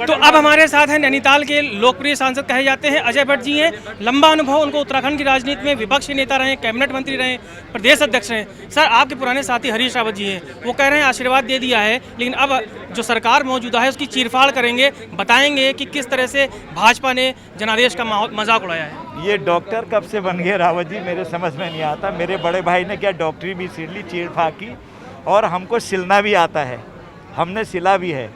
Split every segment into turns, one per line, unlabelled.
तो अब हमारे साथ हैं नैनीताल के लोकप्रिय सांसद कहे जाते हैं अजय भट्ट जी हैं। लंबा अनुभव उनको, उत्तराखंड की राजनीति में विपक्षी नेता रहे, कैबिनेट मंत्री रहे, प्रदेश अध्यक्ष रहे। सर, आपके पुराने साथी हरीश रावत जी हैं, वो कह रहे हैं आशीर्वाद दे दिया है, लेकिन अब जो सरकार मौजूदा है उसकी चीरफाड़ करेंगे, बताएंगे कि किस तरह से भाजपा ने जनादेश का मजाक उड़ाया है।
ये डॉक्टर कब से बन गए रावत जी, मेरे समझ में नहीं आता। मेरे बड़े भाई ने क्या डॉक्टरी भी सीख ली, चीर-फाड़ की, और हमको सिलना भी आता है, हमने सिला भी है।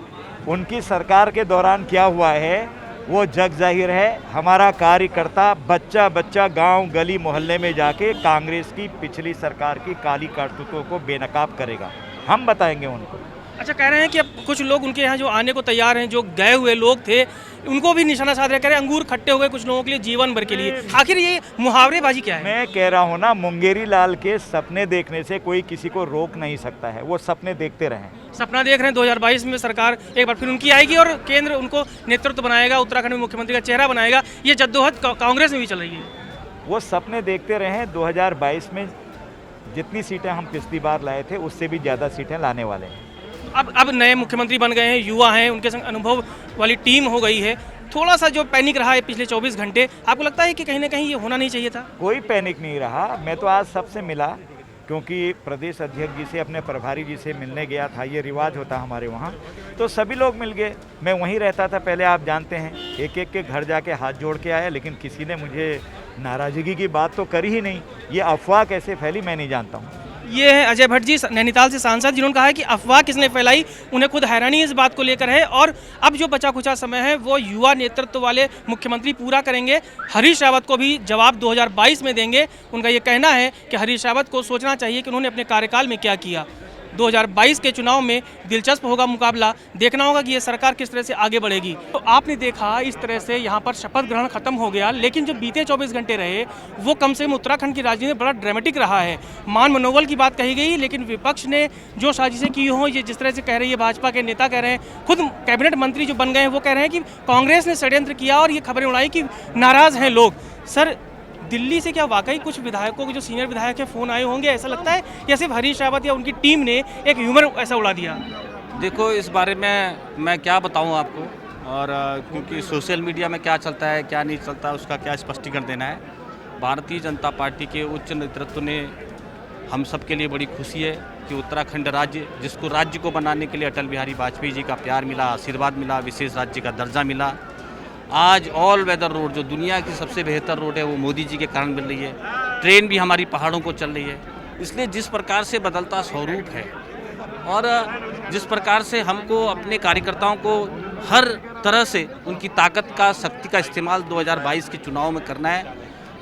उनकी सरकार के दौरान क्या हुआ है वो जग जाहिर है। हमारा कार्यकर्ता बच्चा बच्चा गांव गली मोहल्ले में जाके कांग्रेस की पिछली सरकार की काली करतूतों को बेनकाब करेगा, हम बताएंगे उनको।
अच्छा, कह रहे हैं कि अब कुछ लोग उनके यहाँ जो आने को तैयार हैं, जो गए हुए लोग थे, उनको भी निशाना साध रहे, कह रहे हैं अंगूर खट्टे हो गए कुछ लोगों के लिए जीवन भर के लिए। आखिर ये मुहावरेबाजी क्या है? मैं
कह रहा हूँ ना, मुंगेरी लाल के सपने देखने से कोई किसी को रोक नहीं सकता है, वो सपने देखते रहें।
सपना देख रहे हैं 2022 में सरकार एक बार फिर उनकी आएगी और केंद्र उनको नेतृत्व बनाएगा, उत्तराखंड में मुख्यमंत्री का चेहरा बनाएगा। ये जद्दोजहद कांग्रेस में भी चल रही है।
वो सपने देखते रहें। 2022 में जितनी सीटें हम पिछली बार लाए थे उससे भी ज़्यादा सीटें लाने वाले हैं।
अब नए मुख्यमंत्री बन गए हैं, युवा हैं, उनके संग अनुभव वाली टीम हो गई है। थोड़ा सा जो पैनिक रहा है पिछले 24 घंटे, आपको लगता है कि कहीं ना कहीं ये होना नहीं चाहिए था?
कोई पैनिक नहीं रहा। मैं तो आज सबसे मिला, क्योंकि प्रदेश अध्यक्ष जी से, अपने प्रभारी जी से मिलने गया था, ये रिवाज होता हमारे वहाँ, तो सभी लोग मिल गए। मैं वहीं रहता था पहले, आप जानते हैं, एक एक के घर जाके हाथ जोड़ के आया, लेकिन किसी ने मुझे नाराज़गी की बात तो करी ही नहीं। ये अफवाह कैसे फैली मैं नहीं जानता हूँ।
ये है अजय भट्ट जी, नैनीताल से सांसद, जिन्होंने कहा है कि अफवाह किसने फैलाई, उन्हें खुद हैरानी इस बात को लेकर है। और अब जो बचा खुचा समय है वो युवा नेतृत्व वाले मुख्यमंत्री पूरा करेंगे। हरीश रावत को भी जवाब 2022 में देंगे। उनका ये कहना है कि हरीश रावत को सोचना चाहिए कि उन्होंने अपने कार्यकाल में क्या किया। 2022 के चुनाव में दिलचस्प होगा मुकाबला, देखना होगा कि ये सरकार किस तरह से आगे बढ़ेगी। तो आपने देखा इस तरह से यहाँ पर शपथ ग्रहण खत्म हो गया, लेकिन जो बीते 24 घंटे रहे वो कम से कम उत्तराखंड की राजनीति में बड़ा ड्रामेटिक रहा है। मान मनोबल की बात कही गई, लेकिन विपक्ष ने जो साजिशें की हों, ये जिस तरह से कह रही है भाजपा के नेता कह रहे हैं, खुद कैबिनेट मंत्री जो बन गए हैं वो कह रहे हैं कि कांग्रेस ने षड्यंत्र किया और ये खबरें उड़ाई कि नाराज़ हैं लोग। सर, दिल्ली से क्या वाकई कुछ विधायकों के जो सीनियर विधायक हैं फ़ोन आए होंगे, ऐसा लगता है, या सिर्फ हरीश रावत या उनकी टीम ने एक ह्यूमर ऐसा उड़ा दिया?
देखो, इस बारे में मैं क्या बताऊं आपको, और क्योंकि सोशल मीडिया में क्या चलता है क्या नहीं चलता उसका क्या स्पष्टीकरण देना है। भारतीय जनता पार्टी के उच्च नेतृत्व ने, हम सब के लिए बड़ी खुशी है कि उत्तराखंड राज्य, जिसको राज्य को बनाने के लिए अटल बिहारी वाजपेयी जी का प्यार मिला, आशीर्वाद मिला, विशेष राज्य का दर्जा मिला, आज ऑल वेदर रोड जो दुनिया की सबसे बेहतर रोड है वो मोदी जी के कारण मिल रही है। ट्रेन भी हमारी पहाड़ों को चल रही है। इसलिए जिस प्रकार से बदलता स्वरूप है और जिस प्रकार से हमको अपने कार्यकर्ताओं को हर तरह से उनकी ताकत का, शक्ति का इस्तेमाल 2022 के चुनाव में करना है,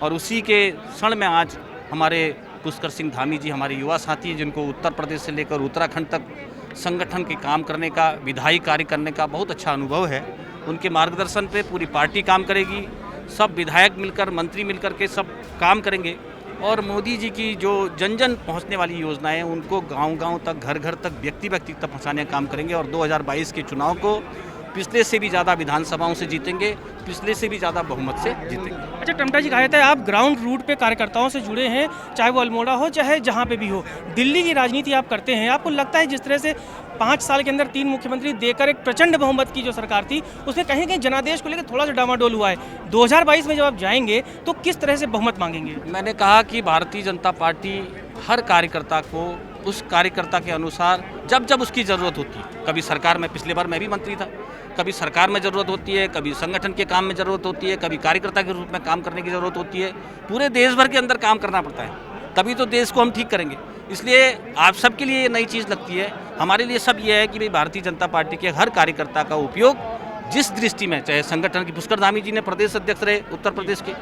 और उसी के क्षण में आज हमारे पुष्कर सिंह धामी जी हमारे युवा साथी हैं, जिनको उत्तर प्रदेश से लेकर उत्तराखंड तक संगठन के काम करने का, विधायी कार्य करने का बहुत अच्छा अनुभव है। उनके मार्गदर्शन पे पूरी पार्टी काम करेगी, सब विधायक मिलकर, मंत्री मिलकर के सब काम करेंगे, और मोदी जी की जो जन जन पहुंचने वाली योजनाएं उनको गांव-गांव तक, घर-घर तक, व्यक्ति-व्यक्ति तक पहुंचाने का काम करेंगे, और 2022 के चुनाव को पिछले से भी ज़्यादा विधानसभाओं से जीतेंगे, पिछले से भी ज़्यादा बहुमत से जीतेंगे।
अच्छा, टमटा जी, कहा जाता है आप ग्राउंड रूट पे कार्यकर्ताओं से जुड़े हैं, चाहे वो अल्मोड़ा हो चाहे जहाँ पे भी हो। दिल्ली की राजनीति आप करते हैं, आपको लगता है जिस तरह से 5 साल के अंदर 3 मुख्यमंत्री देकर एक प्रचंड बहुमत की जो सरकार थी, उसमें कहीं ना कहीं जनादेश को लेकर थोड़ा सा डामाडोल हुआ है। 2022 में जब आप जाएंगे तो किस तरह से बहुमत मांगेंगे?
मैंने कहा कि भारतीय जनता पार्टी हर कार्यकर्ता को उस कार्यकर्ता के अनुसार जब जब उसकी ज़रूरत होती है, कभी सरकार में, पिछले बार मैं भी मंत्री था, कभी सरकार में ज़रूरत होती है, कभी संगठन के काम में ज़रूरत होती है, कभी कार्यकर्ता के रूप में काम करने की ज़रूरत होती है, पूरे देश भर के अंदर काम करना पड़ता है, तभी तो देश को हम ठीक करेंगे। इसलिए आप सबके लिए ये नई चीज़ लगती है, हमारे लिए सब ये है कि भाई भारतीय जनता पार्टी के हर कार्यकर्ता का उपयोग जिस दृष्टि में, चाहे संगठन की, पुष्कर धामी जी ने प्रदेश अध्यक्ष रहे उत्तर प्रदेश के,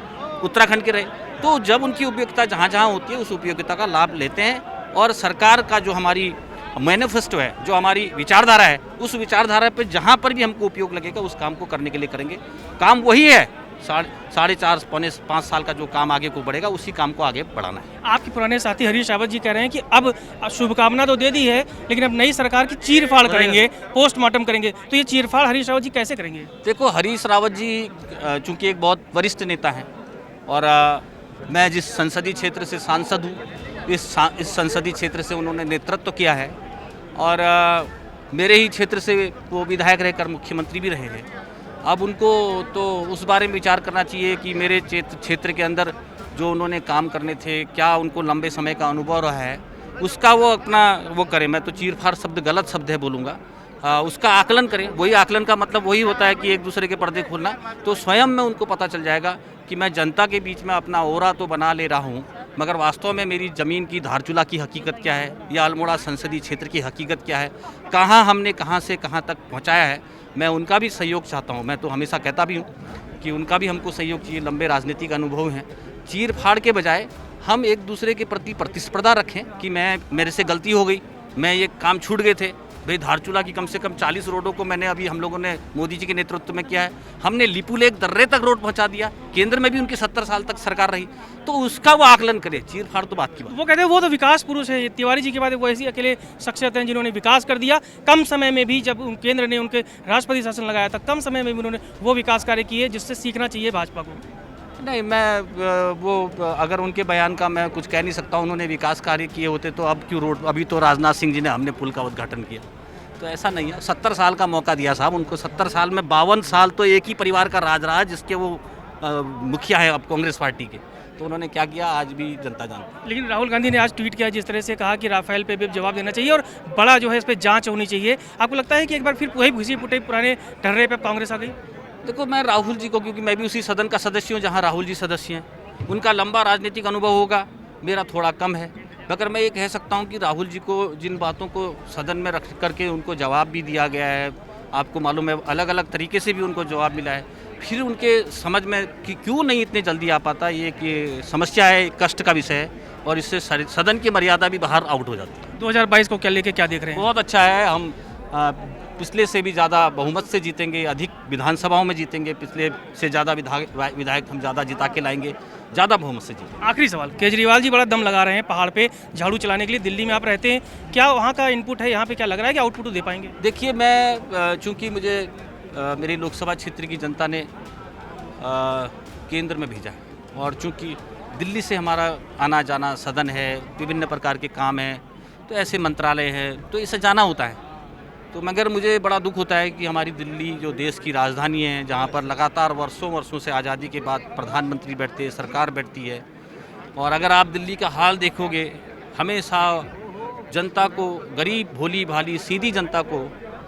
उत्तराखंड के रहे, तो जब उनकी उपयोगिता जहाँ जहाँ होती है उस उपयोगिता का लाभ लेते हैं, और सरकार का जो हमारी मैनिफेस्टो है, जो हमारी विचारधारा है, उस विचारधारा पे जहाँ पर भी हमको उपयोग लगेगा उस काम को करने के लिए करेंगे। काम वही है, 4.5 पौने 5 साल का जो काम आगे को बढ़ेगा, उसी काम को आगे बढ़ाना है।
आपके पुराने साथी हरीश रावत जी कह रहे हैं कि अब शुभकामना तो दे दी है, लेकिन अब नई सरकार की चीरफाड़ करेंगे, पोस्टमार्टम करेंगे। तो ये चीरफाड़ हरीश रावत जी कैसे करेंगे?
देखो, हरीश रावत जी चूँकि एक बहुत वरिष्ठ नेता हैं, और मैं जिस संसदीय क्षेत्र से सांसद हूँ, इस संसदीय क्षेत्र से उन्होंने नेतृत्व किया है, और मेरे ही क्षेत्र से वो विधायक रहकर मुख्यमंत्री भी रहे हैं। अब उनको तो उस बारे में विचार करना चाहिए कि मेरे क्षेत्र के अंदर जो उन्होंने काम करने थे, क्या उनको लंबे समय का अनुभव रहा है, उसका वो अपना वो करें। मैं तो चीरफाड़ शब्द गलत शब्द है बोलूँगा, उसका आकलन करें। वही आकलन का मतलब वही होता है कि एक दूसरे के पर्दे खोलना। तो स्वयं में उनको पता चल जाएगा कि मैं जनता के बीच में अपना ओरा तो बना ले रहा हूँ, मगर वास्तव में मेरी ज़मीन की धारचूला की हकीकत क्या है, या अल्मोड़ा संसदीय क्षेत्र की हकीकत क्या है, कहाँ हमने कहाँ से कहाँ तक पहुँचाया है। मैं उनका भी सहयोग चाहता हूँ। मैं तो हमेशा कहता भी हूँ कि उनका भी हमको सहयोग चाहिए। लंबे राजनीतिक अनुभव हैं। चीर फाड़ के बजाय हम एक दूसरे के प्रति प्रतिस्पर्धा रखें कि मेरे से गलती हो गई, मैं ये काम छूट गए थे। भाई धारचूला की कम से कम 40 रोडों को मैंने अभी हम लोगों ने मोदी जी के नेतृत्व में किया है। हमने लिपुलेख दर्रे तक रोड पहुंचा दिया। केंद्र में भी उनकी 70 साल तक सरकार रही, तो उसका वो आकलन करे। चीर फाड़ तो बात की बात।
वो कहते हैं वो तो विकास पुरुष है। तिवारी जी के बाद वो ऐसी अकेले शख्सियत हैं जिन्होंने विकास कर दिया कम समय में भी। जब केंद्र ने उनके राष्ट्रपति शासन लगाया था, कम समय में भी उन्होंने वो विकास कार्य किए जिससे सीखना चाहिए भाजपा को।
नहीं, मैं वो अगर उनके बयान का मैं कुछ कह नहीं सकता। उन्होंने विकास कार्य किए होते तो अब क्यों रोड, अभी तो राजनाथ सिंह जी ने हमने पुल का उद्घाटन किया। तो ऐसा नहीं है। 70 साल का मौका दिया साहब उनको। 70 साल में 52 साल तो एक ही परिवार का राज रहा, जिसके वो मुखिया है अब कांग्रेस पार्टी के। तो उन्होंने क्या किया आज भी जनता जानती है।
लेकिन राहुल गांधी ने आज ट्वीट किया जिस तरह से कहा कि राफेल पे भी जवाब देना चाहिए और बड़ा जो है इस पर जांच होनी चाहिए। आपको लगता है कि एक बार फिर वही घुसी पुटे पुराने ढर्रे पे कांग्रेस आ गई?
देखो, मैं राहुल जी को, क्योंकि मैं भी उसी सदन का सदस्य हूँ जहाँ राहुल जी सदस्य हैं, उनका लंबा राजनीतिक अनुभव होगा, मेरा थोड़ा कम है। मगर मैं ये कह सकता हूँ कि राहुल जी को जिन बातों को सदन में रख करके उनको जवाब भी दिया गया है, आपको मालूम है अलग अलग तरीके से भी उनको जवाब मिला है। फिर उनके समझ में कि क्यों नहीं इतने जल्दी आ पाता, ये कि समस्या है, कष्ट का विषय है, और इससे सदन की मर्यादा भी बाहर आउट हो जाती है।
2022 को क्या लेके क्या देख रहे हैं?
बहुत अच्छा है। हम पिछले से भी ज़्यादा बहुमत से जीतेंगे, अधिक विधानसभाओं में जीतेंगे, पिछले से ज़्यादा विधायक हम ज़्यादा जिता के लाएंगे, ज़्यादा बहुमत से जीतेंगे।
आखिरी सवाल, केजरीवाल जी बड़ा दम लगा रहे हैं पहाड़ पे झाड़ू चलाने के लिए। दिल्ली में आप रहते हैं, क्या वहाँ का इनपुट है? यहाँ पे क्या लग रहा है कि आउटपुट दे पाएंगे?
देखिए, मैं चूँकि मुझे मेरी लोकसभा क्षेत्र की जनता ने केंद्र में भेजा है, और चूँकि दिल्ली से हमारा आना जाना सदन है, विभिन्न प्रकार के काम हैं, तो ऐसे मंत्रालय है, तो इसे जाना होता है। तो मगर मुझे बड़ा दुख होता है कि हमारी दिल्ली जो देश की राजधानी है, जहाँ पर लगातार वर्षों से आज़ादी के बाद प्रधानमंत्री बैठते हैं, सरकार बैठती है, और अगर आप दिल्ली का हाल देखोगे, हमेशा जनता को, गरीब भोली भाली सीधी जनता को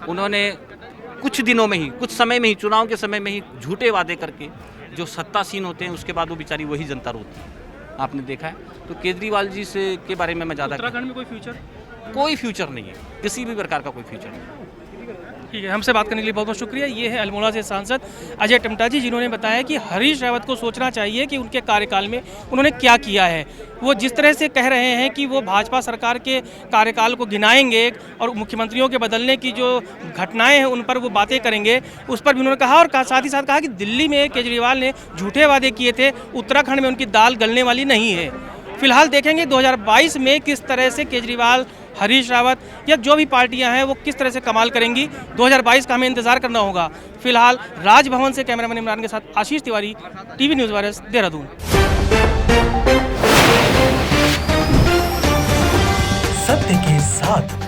उन्होंने कुछ दिनों में ही, कुछ समय में ही, चुनाव के समय में ही झूठे वादे करके जो सत्तासीन होते हैं, उसके बाद वो बेचारी वही जनता रोती है। आपने देखा है। तो केजरीवाल जी से के बारे में मैं ज़्यादा,
उत्तराखंड में कोई फ्यूचर?
कोई फ्यूचर नहीं है, किसी भी प्रकार का कोई फ्यूचर नहीं है।
ठीक है, हमसे बात करने के लिए बहुत बहुत शुक्रिया। ये है अल्मोड़ा से सांसद अजय टमटा जी, जिन्होंने बताया कि हरीश रावत को सोचना चाहिए कि उनके कार्यकाल में उन्होंने क्या किया है। वो जिस तरह से कह रहे हैं कि वो भाजपा सरकार के कार्यकाल को गिनाएंगे और मुख्यमंत्रियों के बदलने की जो घटनाएं हैं उन पर वो बातें करेंगे, उस पर भी उन्होंने कहा। और साथ ही साथ कहा कि दिल्ली में केजरीवाल ने झूठे वादे किए थे, उत्तराखंड में उनकी दाल गलने वाली नहीं है। फिलहाल देखेंगे 2022 में किस तरह से केजरीवाल, हरीश रावत या जो भी पार्टियां हैं वो किस तरह से कमाल करेंगी। 2022 का हमें इंतजार करना होगा। फिलहाल राजभवन से कैमरामैन इमरान के साथ Ashish Tiwari, TV news virus, Dehradun.
सत्य के साथ